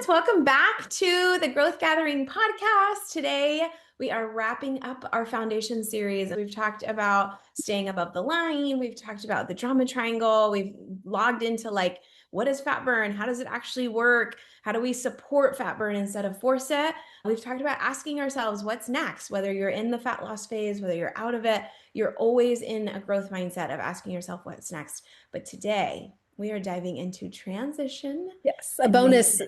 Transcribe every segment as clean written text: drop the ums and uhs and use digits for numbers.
Welcome back to the Growth Gathering podcast. Today, we are wrapping up our foundation series. We've talked about staying above the line. We've talked about the drama triangle. We've logged into what is fat burn? How does it actually work? How do we support fat burn instead of force it? We've talked about asking ourselves what's next, whether you're in the fat loss phase, whether you're out of it, you're always in a growth mindset of asking yourself what's next. But today, we are diving into transition. Yes, a bonus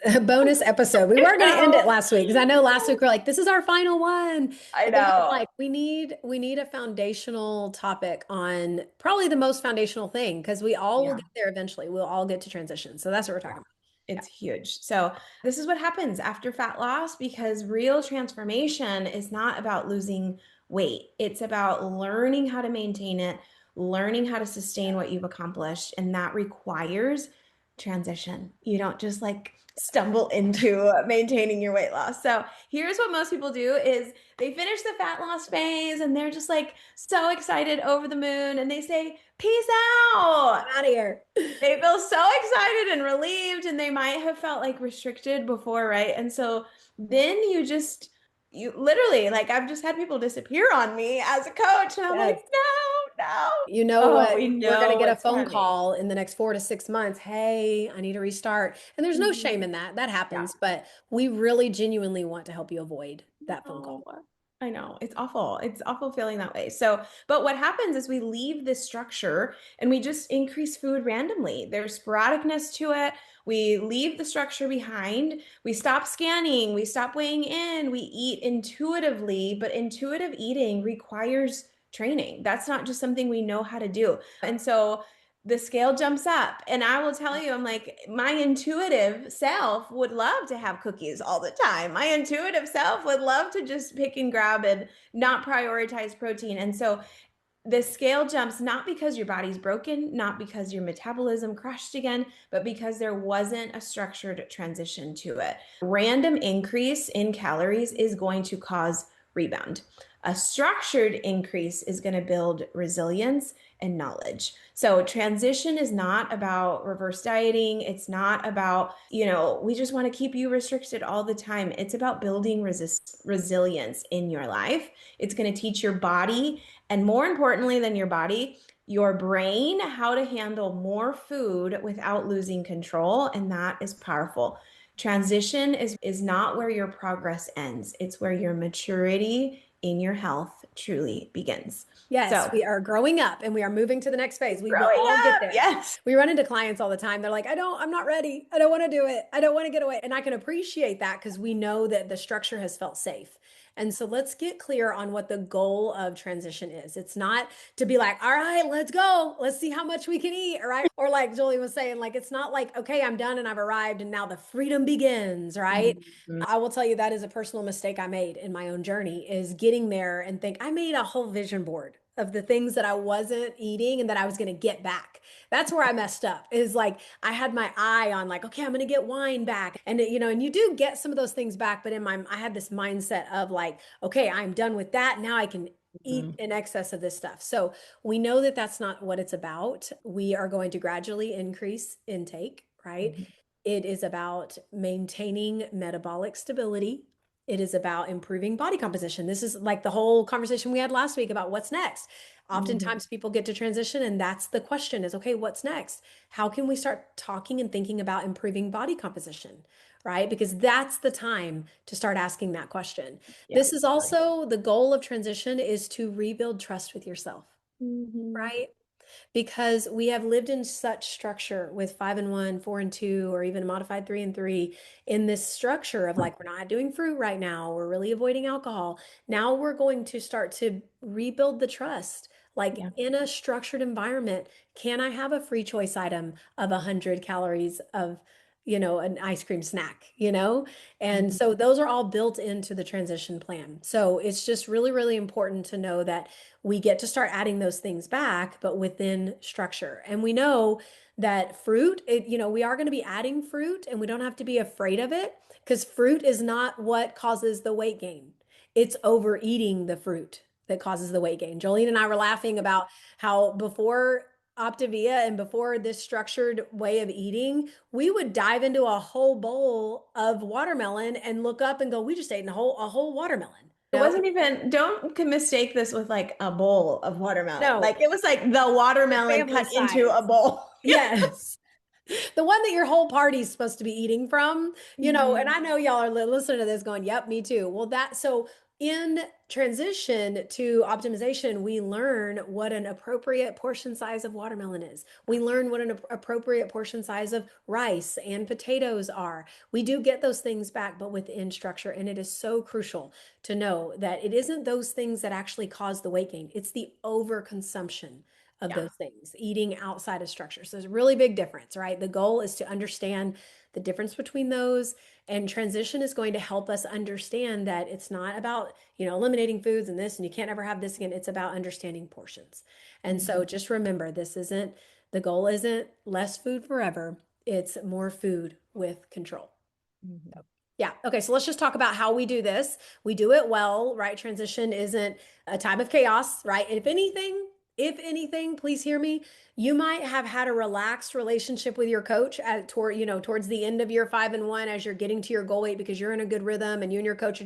episode. We were going to end it last week because I know last week we're like, this is our final one. I And then I'm know. like, we need a foundational topic on probably the most foundational thing because we all will Yeah. get there eventually. We'll all get to transition. So that's what we're talking about. It's huge. So, this is what happens after fat loss because real transformation is not about losing weight. It's about learning how to maintain it, learning how to sustain what you've accomplished, and that requires transition. You don't just stumble into maintaining your weight loss. So, here's what most people do is they finish the fat loss phase and they're just so excited over the moon and they say, "Peace out." I'm out of here. They feel so excited and relieved, and they might have felt restricted before, right? And so then you literally, I've just had people disappear on me as a coach, and I'm Yes. like, no, no. You know Oh, what? we We're going to know get a what's phone coming. call in the next 4 to 6 months. Hey, I need to restart. And there's no shame in that. That Yeah. happens. But we really genuinely want to help you avoid that phone Oh, call. I know. It's awful. It's awful feeling that way. So, but what happens is we leave this structure and we just increase food randomly. There's sporadicness to it. We leave the structure behind. We stop scanning. We stop weighing in. We eat intuitively, but intuitive eating requires training. That's not just something we know how to do. And so the scale jumps up. And I will tell you, I'm like, my intuitive self would love to have cookies all the time. My intuitive self would love to just pick and grab and not prioritize protein. And so the scale jumps not because your body's broken, not because your metabolism crashed again, but because there wasn't a structured transition to it. Random increase in calories is going to cause rebound. A structured increase is going to build resilience and knowledge. So transition is not about reverse dieting. It's not about, we just want to keep you restricted all the time. It's about building resilience in your life. It's going to teach your body, and more importantly than your body, your brain, how to handle more food without losing control. And that is powerful. Transition is not where your progress ends. It's where your maturity in your health truly begins. Yes, So we are growing up and we are moving to the next phase. We will growing all get up, there. yes. We run into clients all the time. They're like, I'm not ready. I don't want to do it. I don't want to get away. And I can appreciate that because we know that the structure has felt safe. And so let's get clear on what the goal of transition is. It's not to be like, all right, let's go. Let's see how much we can eat. All right. Or like Julie was saying, it's not like, okay, I'm done and I've arrived and now the freedom begins. Right. Mhm. I will tell you that is a personal mistake I made in my own journey is getting there and think I made a whole vision board of the things that I wasn't eating and that I was going to get back. That's where I messed up is I had my eye on okay, I'm going to get wine back. And and you do get some of those things back, but I had this mindset of okay, I'm done with that. Now I can eat Mhm. in excess of this stuff. So we know that that's not what it's about. We are going to gradually increase intake, right? Mhm. It is about maintaining metabolic stability. It is about improving body composition. This is like the whole conversation we had last week about what's next. Mhm. Oftentimes people get to transition and that's the question is, okay, what's next? How can we start talking and thinking about improving body composition, right? Because that's the time to start asking that question. Yeah. This is also the goal of transition is to rebuild trust with yourself, Mhm. right? Because we have lived in such structure with 5-1, 4-2, or even a modified 3-3 in this structure of we're not doing fruit right now, we're really avoiding alcohol. Now we're going to start to rebuild the trust. Yeah. In a structured environment, can I have a free choice item of 100 calories of, an ice cream snack, And Mhm. so those are all built into the transition plan. So it's just really, really important to know that we get to start adding those things back, but within structure. And we know that fruit, we are going to be adding fruit and we don't have to be afraid of it because fruit is not what causes the weight gain. It's overeating the fruit that causes the weight gain. Jolene and I were laughing about how before Optavia and before this structured way of eating, we would dive into a whole bowl of watermelon and look up and go, we just ate a whole watermelon. It wasn't even, don't mistake this with like a bowl of watermelon. No, Like it was like the the watermelon family cut into a size. bowl. Yes. The one that your whole party's supposed to be eating from, and Mhm. I know y'all are listening to this going, yep, me too. Well, so in transition to optimization, we learn what an appropriate portion size of watermelon is. We learn what an appropriate portion size of rice and potatoes are. We do get those things back, but within structure. And it is so crucial to know that it isn't those things that actually cause the weight gain, it's the overconsumption of Yeah. those things, eating outside of structure. So there's a really big difference, right? The goal is to understand the difference between those. And transition is going to help us understand that it's not about, eliminating foods and this, and you can't ever have this again. It's about understanding portions. And so Mhm. just remember, the goal isn't less food forever. It's more food with control. Mhm. Yeah. Okay. So let's just talk about how we do this. We do it well, right? Transition isn't a time of chaos, right? If anything, please hear me. You might have had a relaxed relationship with your coach towards the end of your 5 and 1 as you're getting to your goal weight because you're in a good rhythm and you and your coach are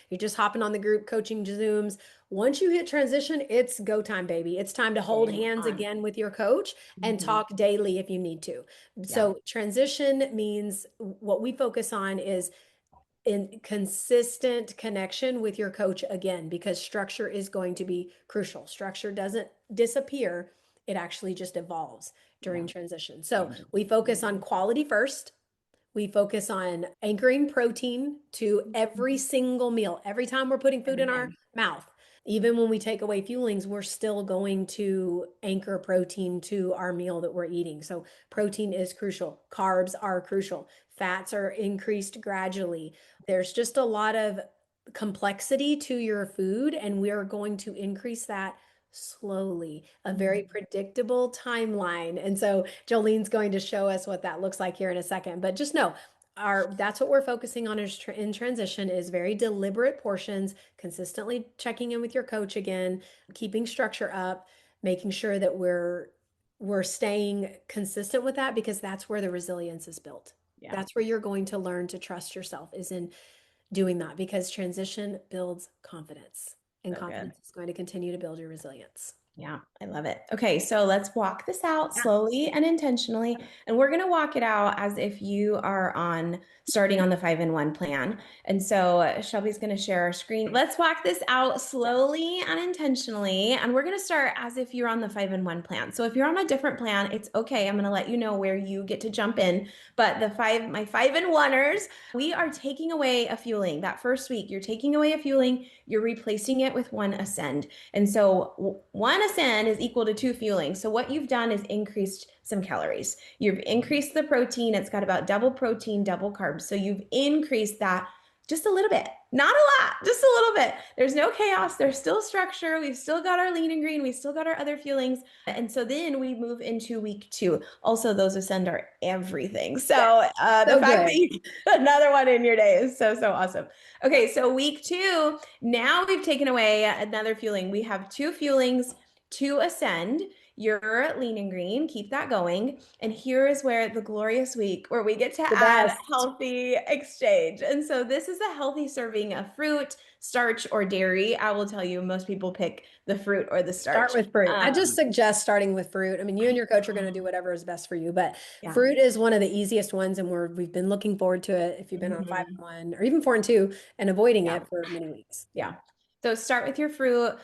you're just hopping on the group coaching Zooms. Once you hit transition, it's go time, baby. It's time to hold Game hands on. again with your coach and Mhm. talk daily if you need to. Yeah. So transition means what we focus on is in consistent connection with your coach again, because structure is going to be crucial. Structure doesn't disappear, it actually just evolves Yeah. during transition. So Changes. we focus on Mhm. quality first. We focus on anchoring protein to every single meal. Every time we're putting food Every in our day. mouth, even when we take away fuelings, we're still going to anchor protein to our meal that we're eating. So protein is crucial. Carbs are crucial. Fats are increased gradually. There's just a lot of complexity to your food, and we are going to increase that slowly, a very Mhm. predictable timeline. And so Jolene's going to show us what that looks like here in a second. But just know, that's what we're focusing on in transition is very deliberate portions, consistently checking in with your coach again, keeping structure up, making sure that we're staying consistent with that because that's where the resilience is built. Yeah. That's where you're going to learn to trust yourself is in doing that because transition builds confidence and So good. confidence is going to continue to build your resilience. Yeah, I love it. Okay, so let's walk this out slowly and intentionally. And we're going to walk it out as if you are starting on the 5-in-1 plan. And so Shelby's going to share our screen. Let's walk this out slowly and intentionally. And we're going to start as if you're on the 5-in-1 plan. So if you're on a different plan, it's okay. I'm going to let you know where you get to jump in. But my 5-in-1ers, we are taking away a fueling. That first week, you're taking away a fueling, you're replacing it with one ascend. And so one ascend is equal to two fueling. So what you've done is increased some calories. You've increased the protein. It's got about double protein, double carbs. So you've increased that just a little bit, not a lot, just a little bit. There's no chaos. There's still structure. We've still got our lean and green. We've still got our other fuelings. And so then we move into week 2. Also, those ascend are everything. Yeah, So the so fact that good. you get another one in your day is so, so awesome. Okay, so week 2, now we've taken away another fueling. We have 2 fuelings to ascend. Your lean and green, keep that going. And here is where the glorious week where we get to The add best. healthy exchange. And so this is a healthy serving of fruit, starch, or dairy. I will tell you, most people pick the fruit or the Start starch. with fruit. I just Um, suggest starting with fruit. I mean, you and I your coach are going to do know. whatever is best for you, but Yeah. fruit is one of the easiest ones, and we've been looking forward to it if you've been on five Mhm. and one or even 4 and 2 and avoiding Yeah. it for many weeks. Yeah. Yeah. So start with your fruit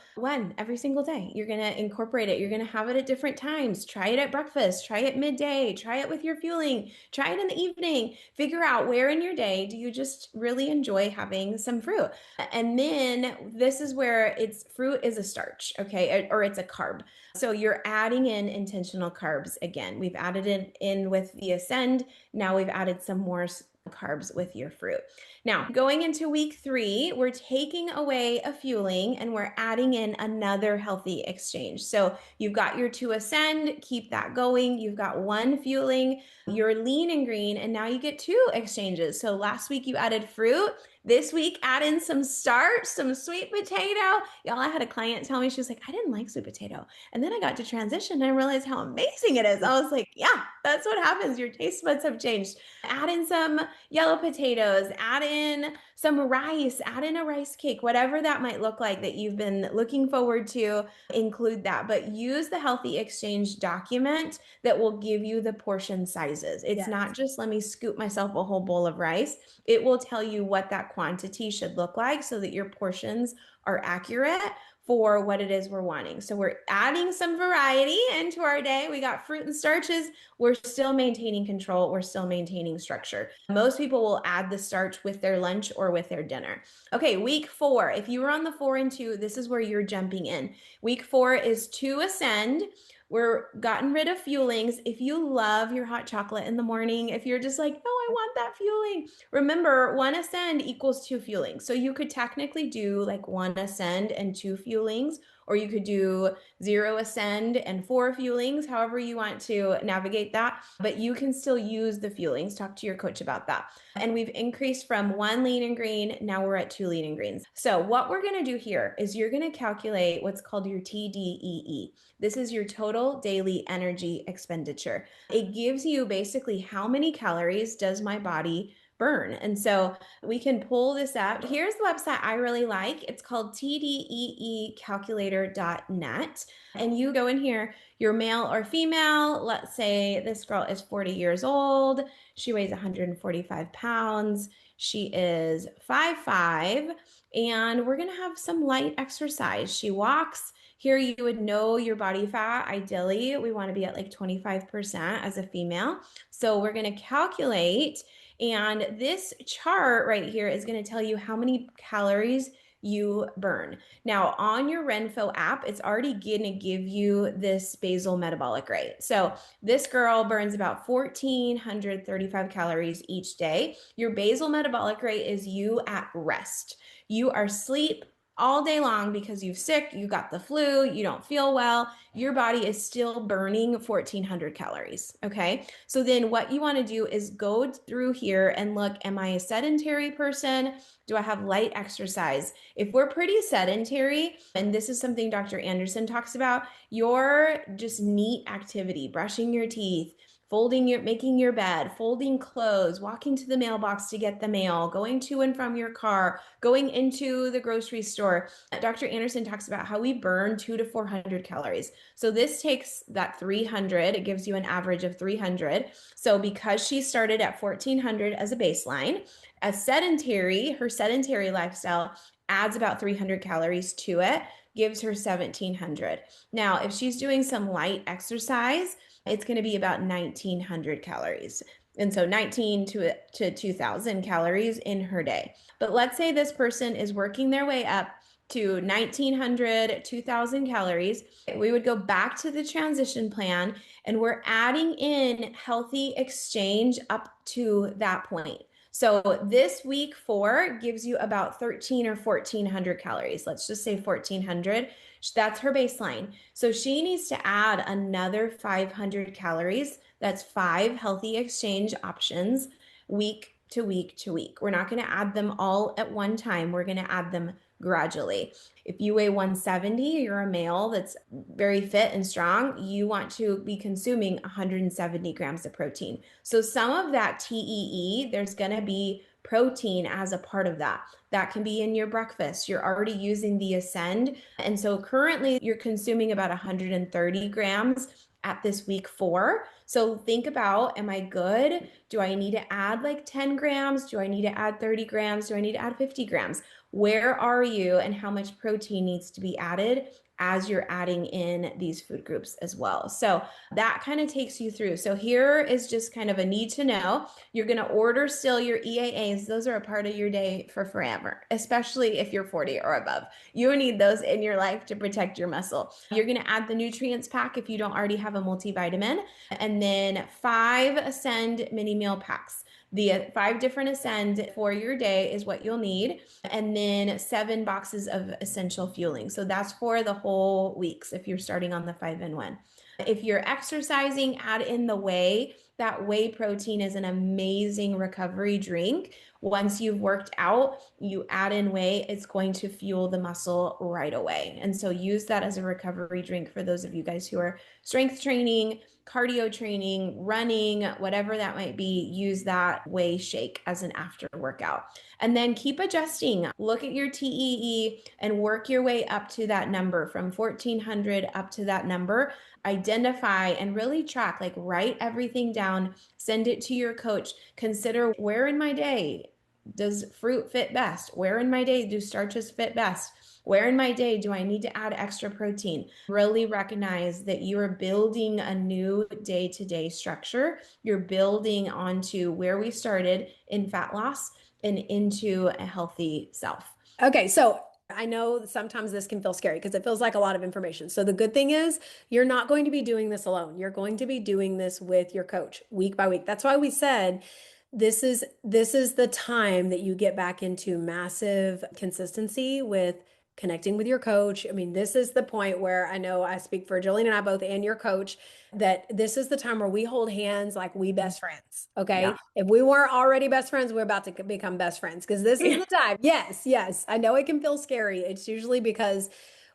every single day. You're going to incorporate it. You're going to have it at different times. Try it at breakfast, try it midday, try it with your fueling, try it in the evening. Figure out where in your day do you just really enjoy having some fruit. And then this is where fruit is a starch, okay? Or it's a carb. So you're adding in intentional carbs again. We've added it in with the ascend. Now we've added some more carbs with your fruit. Now, going into week 3, we're taking away a fueling and we're adding in another healthy exchange. So you've got your 2 ascend, keep that going. You've got 1 fueling, your lean and green, and now you get 2 exchanges. So last week you added fruit. This week, add in some starch, some sweet potato. Y'all, I had a client tell me, she was like, I didn't like sweet potato. And then I got to transition and I realized how amazing it is. I was like, yeah, that's what happens. Your taste buds have changed. Add in some yellow potatoes, add in some rice, add in a rice cake, whatever that might look like that you've been looking forward to, include that. But use the Healthy Exchange document that will give you the portion sizes. It's not Yes. just let me scoop myself a whole bowl of rice. It will tell you what that quantity should look like so that your portions are accurate for what it is we're wanting. So we're adding some variety into our day. We got fruit and starches. We're still maintaining control. We're still maintaining structure. Most people will add the starch with their lunch or with their dinner. Okay, week 4. If you were on the 4 and 2, this is where you're jumping in. Week 4 is to ascend. We're gotten rid of fuelings. If you love your hot chocolate in the morning, if you're just like, no, I want that fueling, remember, 1 ascend equals 2 fuelings. So you could technically do like 1 ascend and 2 fuelings, or you could do 0 ascend and 4 fuelings, however you want to navigate that. But you can still use the fuelings. Talk to your coach about that. And we've increased from 1 lean and green. Now we're at 2 lean and greens. So what we're going to do here is you're going to calculate what's called your TDEE. This is your total daily energy expenditure. It gives you basically how many calories does my body burn. And so we can pull this up. Here's the website I really like. It's called tdeecalculator.net. And you go in here, you're male or female. Let's say this girl is 40 years old. She weighs 145 pounds. She is 5'5", and we're going to have some light exercise. She walks. Here you would know your body fat. Ideally, we want to be at like 25% as a female. So we're going to calculate, and this chart right here is going to tell you how many calories you burn. Now, on your Renpho app, it's already going to give you this basal metabolic rate. So this girl burns about 1,435 calories each day. Your basal metabolic rate is you at rest. You are asleep all day long because you're sick, you got the flu, you don't feel well, your body is still burning 1,400 calories. Okay. So then what you want to do is go through here and look, am I a sedentary person? Do I have light exercise? If we're pretty sedentary, and this is something Dr. Anderson talks about, your just neat activity, brushing your teeth, making your bed, folding clothes, walking to the mailbox to get the mail, going to and from your car, going into the grocery store. Dr. Anderson talks about how we burn 200 to 400 calories. So this takes that 300, it gives you an average of 300. So because she started at 1,400 as a baseline, her sedentary lifestyle adds about 300 calories to it, gives her 1,700. Now, if she's doing some light exercise, it's going to be about 1,900 calories. And so 19 to 2,000 calories in her day. But let's say this person is working their way up to 1,900, 2,000 calories. We would go back to the transition plan and we're adding in Healthy Exchange up to that point. So this week 4 gives you about 13 or 1,400 calories. Let's just say 1,400. That's her baseline. So she needs to add another 500 calories. That's 5 Healthy Exchange options week to week to week. We're not going to add them all at one time. We're going to add them gradually. If you weigh 170, you're a male that's very fit and strong, you want to be consuming 170 grams of protein. So some of that TEE, there's going to be protein as a part of that. That can be in your breakfast. You're already using the Ascend. And so currently you're consuming about 130 grams at this week 4. So think about, am I good? Do I need to add like 10 grams? Do I need to add 30 grams? Do I need to add 50 grams? Where are you and how much protein needs to be added as you're adding in these food groups as well? So that kind of takes you through. So here is just kind of a need to know. You're going to order still your EAAs. Those are a part of your day for forever, especially if you're 40 or above. You need those in your life to protect your muscle. You're going to add the nutrients pack if you don't already have a multivitamin, and then 5 Ascend mini meal packs. The 5 different Ascend for your day is what you'll need. And then 7 boxes of essential fueling. So that's for the whole weeks if you're starting on the 5-in-1. If you're exercising, add in the whey that whey protein is an amazing recovery drink. Once you've worked out, you add in whey, it's going to fuel the muscle right away. And so use that as a recovery drink for those of you guys who are strength training, cardio training, running, whatever that might be. Use that whey shake as an after workout. And then keep adjusting. Look at your TEE and work your way up to that number from 1400 up to that number. Identify and really track, like write everything down, send it to your coach. Consider, where in my day does fruit fit best? Where in my day do starches fit best? Where in my day do I need to add extra protein? Really recognize that you are building a new day-to-day structure. You're building onto where we started in fat loss and into a healthy self. Okay, so I know sometimes this can feel scary because it feels like a lot of information. So the good thing is you're not going to be doing this alone. You're going to be doing this with your coach week by week. That's why we said this is the time that you get back into massive consistency with connecting with your coach. I mean, this is the point where I know I speak for Jillian and I both and your coach that this is the time where we hold hands like we best friends. Yeah. Okay. If we weren't already best friends, we're about to become best friends because this is the time. Yes, yes. I know it can feel scary. It's usually because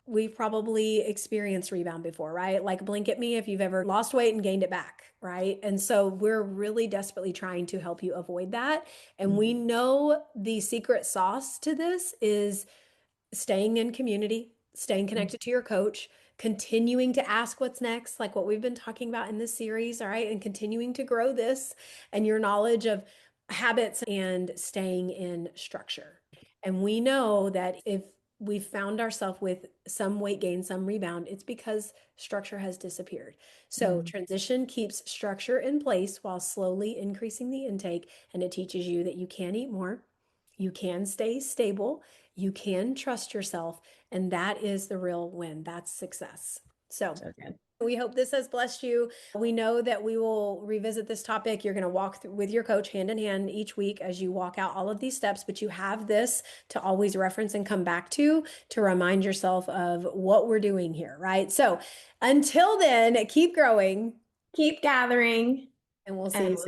we've probably experienced rebound before, right? Like blink at me if you've ever lost weight and gained it back, right? And so we're really desperately trying to help you avoid that. And we know the secret sauce to this is staying in community, staying connected to your coach, continuing to ask what's next, like what we've been talking about in this series, all right, and continuing to grow this and your knowledge of habits and staying in structure. And we know that if we found ourselves with some weight gain, some rebound, it's because structure has disappeared. So transition keeps structure in place while slowly increasing the intake, and it teaches you that you can eat more, you can stay stable, you can trust yourself, and that is the real win. That's success. So So good. we hope this has blessed you. We know that we will revisit this topic. You're going to walk through with your coach hand in hand each week as you walk out all of these steps, but you have this to always reference and come back to remind yourself of what we're doing here, right? So until then, keep growing Keep gathering, and we'll see and you we'll soon.